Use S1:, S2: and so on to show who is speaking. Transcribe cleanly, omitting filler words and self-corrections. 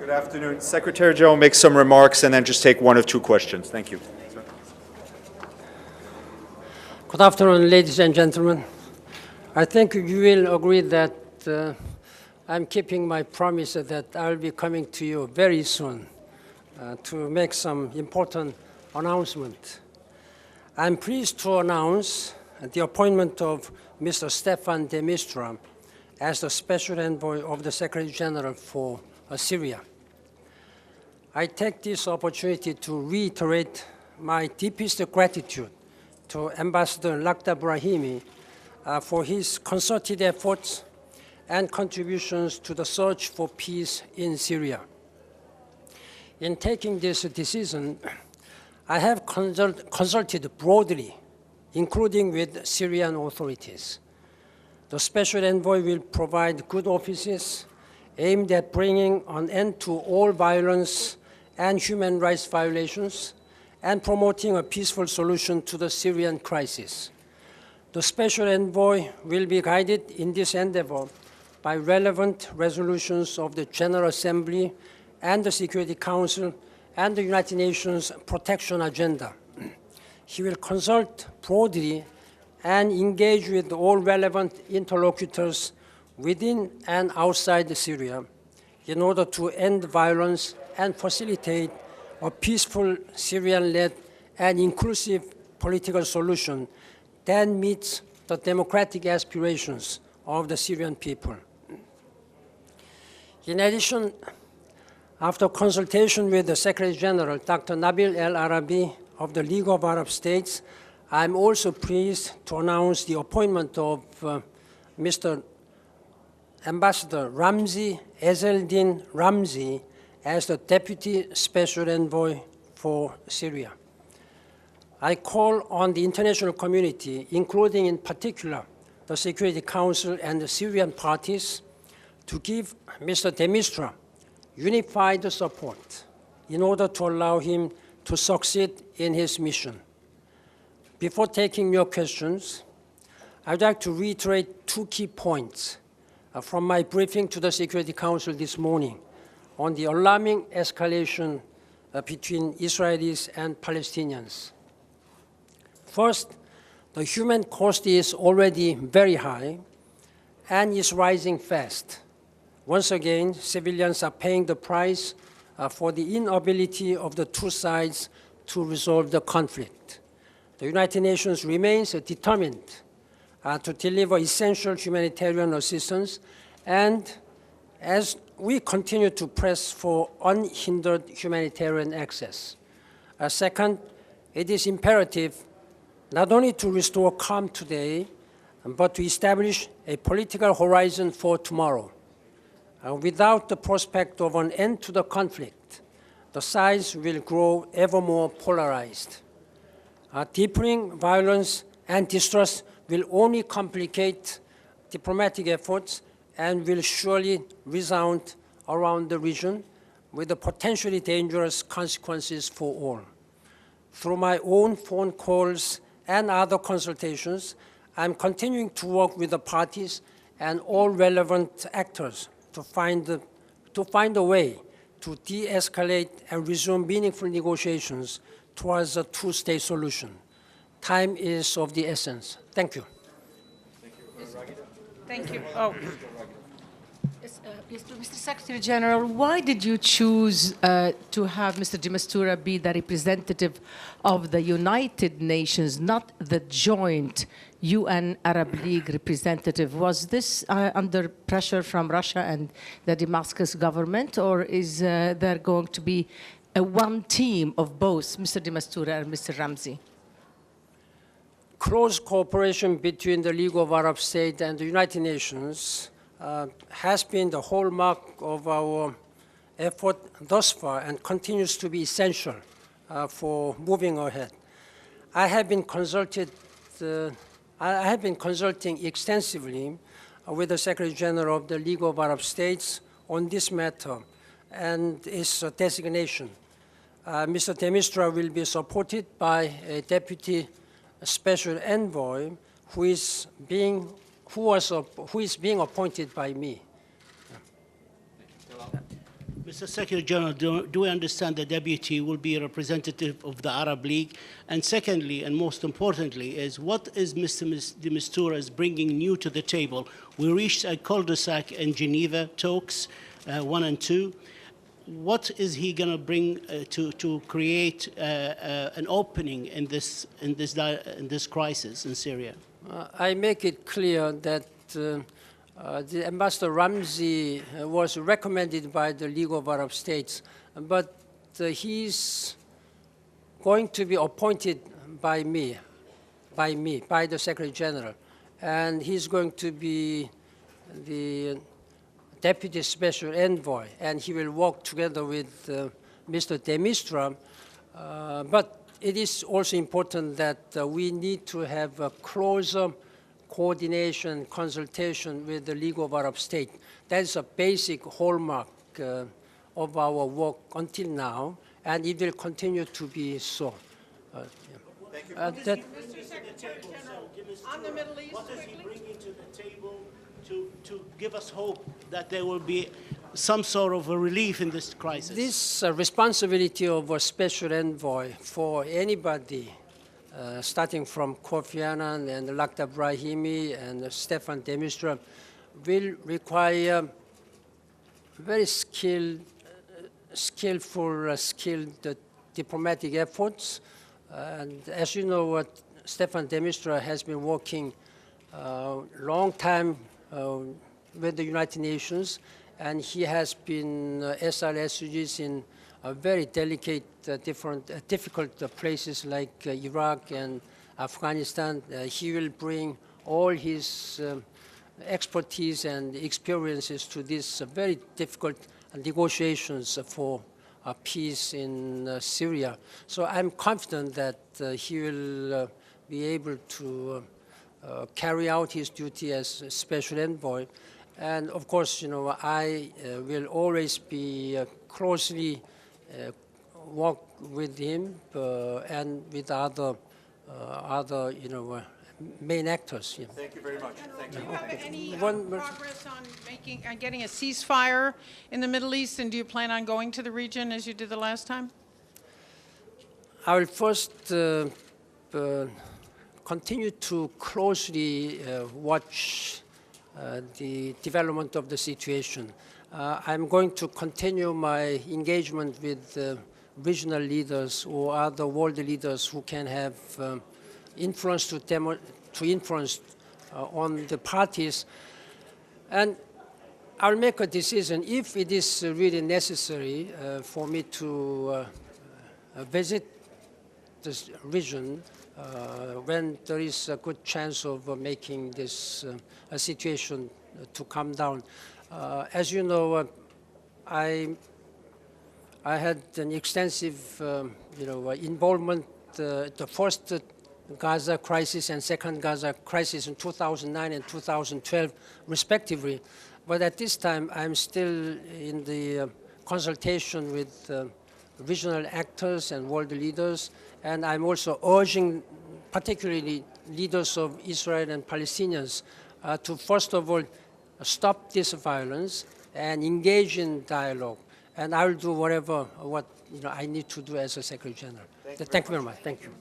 S1: Good afternoon. Secretary General make some remarks and then just take one or two questions. Thank you.
S2: Good afternoon, ladies and gentlemen. I think you will agree that I'm keeping my promise that I'll be coming to you very soon to make some important announcement. I'm pleased to announce the appointment of Mr. Staffan Dimistura as the Special Envoy of the Secretary General for Syria. I take this opportunity to reiterate my deepest gratitude to Ambassador Lakhdar Brahimi for his concerted efforts and contributions to the search for peace in Syria. In taking this decision, I have consulted broadly, including with Syrian authorities. The Special Envoy will provide good offices aimed at bringing an end to all violence and human rights violations and promoting a peaceful solution to the Syrian crisis. The Special Envoy will be guided in this endeavor by relevant resolutions of the General Assembly and the Security Council and the United Nations Protection Agenda. He will consult broadly and engage with all relevant interlocutors within and outside Syria in order to end violence and facilitate a peaceful Syrian-led and inclusive political solution that meets the democratic aspirations of the Syrian people. In addition, after consultation with the Secretary General, Dr. Nabil El-Arabi of the League of Arab States, I'm also pleased to announce the appointment of Mr. Ambassador Ramzi Ezeldin Ramzi as the Deputy Special Envoy for Syria. I call on the international community, including in particular the Security Council and the Syrian parties, to give Mr. Dimistura unified support in order to allow him to succeed in his mission. Before taking your questions, I'd like to reiterate two key points from my briefing to the Security Council this morning on the alarming escalation between Israelis and Palestinians. First, the human cost is already very high and is rising fast. Once again, civilians are paying the price for the inability of the two sides to resolve the conflict. The United Nations remains determined to deliver essential humanitarian assistance, and as we continue to press for unhindered humanitarian access. Second, it is imperative not only to restore calm today, but to establish a political horizon for tomorrow. Without the prospect of an end to the conflict, the sides will grow ever more polarized. Deepening violence and distrust will only complicate diplomatic efforts and will surely resound around the region with the potentially dangerous consequences for all. Through my own phone calls and other consultations, I'm continuing to work with the parties and all relevant actors to find a way to de-escalate and resume meaningful negotiations towards a two-state solution. Time is of the essence. Thank you.
S3: Thank you. Oh. Mr. Secretary General, why did you choose to have Mr. Dimistura be the representative of the United Nations, not the joint UN Arab League representative? Was this under pressure from Russia and the Damascus government, or is there going to be one team of both Mr. Dimistura and Mr. Ramzi?
S2: Close cooperation between the League of Arab States and the United Nations has been the hallmark of our effort thus far and continues to be essential for moving ahead. I have been consulting extensively with the Secretary General of the League of Arab States on this matter and its designation. Mr. Dimistura will be supported by a Deputy Special Envoy who is being appointed by me.
S4: Mr. Secretary General, do we understand the deputy will be a representative of the Arab League? And secondly, and most importantly, is what is Mr. Dimistura is bringing new to the table? We reached a cul-de-sac in Geneva talks, 1 and 2. What is he going to bring to create an opening in this crisis in Syria?
S2: I make it clear that the Ambassador Ramzi was recommended by the League of Arab States, but he's going to be appointed by the Secretary General, and he's going to be the Deputy Special Envoy, and he will work together with Mr. Dimistura. But it is also important that we need to have a closer coordination, consultation with the League of Arab States. That's a basic hallmark of our work until now, and it will continue to be so.
S1: Thank you.
S2: That,
S4: Mr. Secretary General,
S5: on the Middle East,
S4: what is he
S5: quickly?
S4: bringing to the table to give us hope that there will be some sort of a relief in this crisis?
S2: this responsibility of a special envoy for anybody, starting from Kofi Annan and Lakhdar Brahimi and Staffan Dimistura, will require very skilled diplomatic efforts. And as you know, Staffan Dimistura has been working long time with the United Nations, and he has been SRSUGs in very delicate, difficult places like Iraq and Afghanistan. He will bring all his expertise and experiences to these very difficult negotiations for peace in Syria. So I'm confident that he will be able to carry out his duty as a special envoy. And of course, I will always be closely work with him and with other main actors. Yeah.
S1: Thank you very much. Thank
S5: Do
S1: you.
S5: you have any
S2: One more-
S5: progress on getting a ceasefire in the Middle East, and do you plan on going to the region as you did the last time?
S2: I will first continue to closely watch the development of the situation. I'm going to continue my engagement with regional leaders or other world leaders who can have influence to influence on the parties. And I'll make a decision if it is really necessary for me to visit this region when there is a good chance of making this situation to calm down. As you know, I had an extensive, involvement the first Gaza crisis and second Gaza crisis in 2009 and 2012, respectively. But at this time, I'm still in the consultation with regional actors and world leaders, and I'm also urging, particularly leaders of Israel and Palestinians, to first of all stop this violence and engage in dialogue. And I will do what I need to do as a Secretary General. Thank you very much. Thank you.